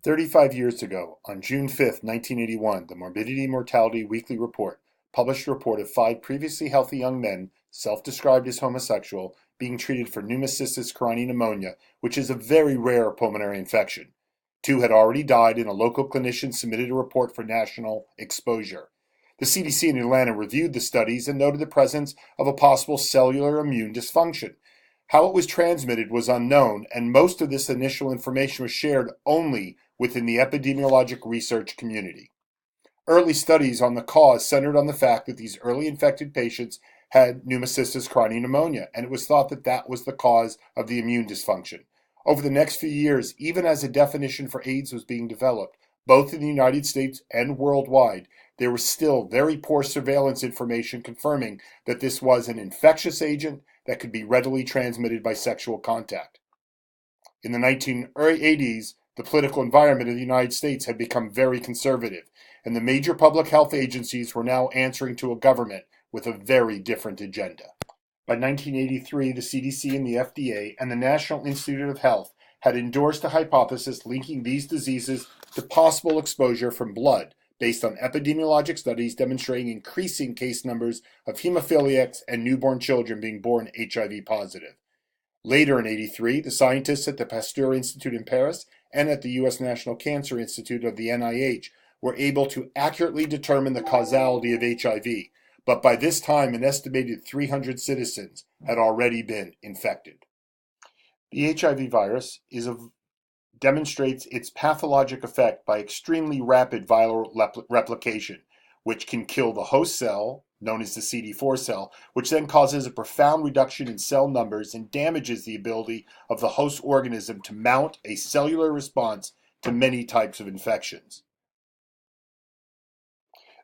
35 years ago, on June 5, 1981, the Morbidity Mortality Weekly Report published a report of 5 previously healthy young men, self-described as homosexual, being treated for pneumocystis carinii pneumonia, which is a very rare pulmonary infection. 2 had already died, and a local clinician submitted a report for national exposure. The CDC in Atlanta reviewed the studies and noted the presence of a possible cellular immune dysfunction. How it was transmitted was unknown, and most of this initial information was shared only within the epidemiologic research community. Early studies on the cause centered on the fact that these early infected patients had pneumocystis carinii pneumonia, and it was thought that that was the cause of the immune dysfunction. Over the next few years, even as a definition for AIDS was being developed, both in the United States and worldwide, there was still very poor surveillance information confirming that this was an infectious agent that could be readily transmitted by sexual contact. In the 1980s, the political environment of the United States had become very conservative, and the major public health agencies were now answering to a government with a very different agenda. By 1983, the CDC and the FDA and the National Institute of Health had endorsed a hypothesis linking these diseases to possible exposure from blood, based on epidemiologic studies demonstrating increasing case numbers of hemophiliacs and newborn children being born HIV positive. Later in '83, the scientists at the Pasteur Institute in Paris and at the U.S. National Cancer Institute of the NIH were able to accurately determine the causality of HIV, but by this time an estimated 300 citizens had already been infected. The HIV virus demonstrates its pathologic effect by extremely rapid viral replication, which can kill the host cell, known as the CD4 cell, which then causes a profound reduction in cell numbers and damages the ability of the host organism to mount a cellular response to many types of infections.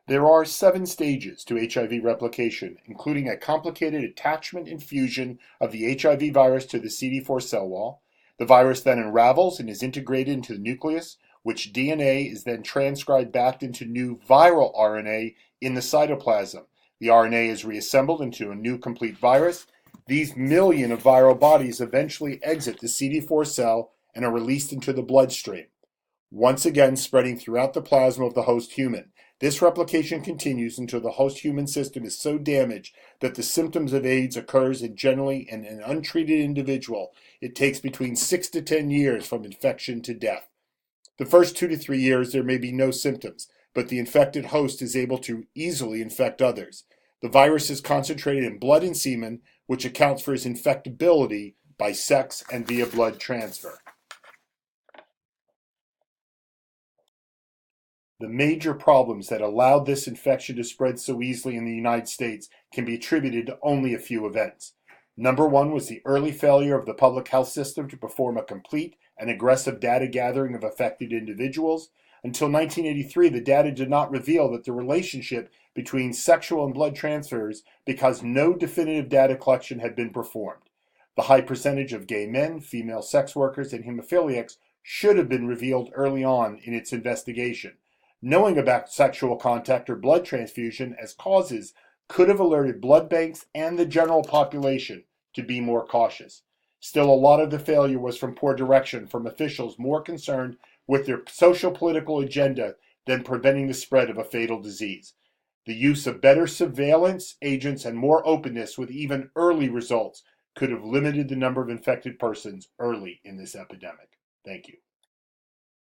There are 7 stages to HIV replication, including a complicated attachment and fusion of the HIV virus to the CD4 cell wall. The virus then unravels and is integrated into the nucleus, which DNA is then transcribed back into new viral RNA in the cytoplasm. The RNA is reassembled into a new complete virus. These million of viral bodies eventually exit the CD4 cell and are released into the bloodstream, once again spreading throughout the plasma of the host human. This replication continues until the host human system is so damaged that the symptoms of AIDS occurs generally in an untreated individual. It takes between 6 to 10 years from infection to death. The first 2 to 3 years there may be no symptoms, but the infected host is able to easily infect others. The virus is concentrated in blood and semen, which accounts for its infectability by sex and via blood transfer. The major problems that allowed this infection to spread so easily in the United States can be attributed to only a few events. Number 1 was the early failure of the public health system to perform a complete and aggressive data gathering of affected individuals. Until 1983, the data did not reveal that the relationship between sexual and blood transfers because no definitive data collection had been performed. The high percentage of gay men, female sex workers, and hemophiliacs should have been revealed early on in its investigation. Knowing about sexual contact or blood transfusion as causes could have alerted blood banks and the general population to be more cautious. Still, a lot of the failure was from poor direction from officials more concerned with their social political agenda than preventing the spread of a fatal disease. The use of better surveillance agents and more openness with even early results could have limited the number of infected persons early in this epidemic. Thank you.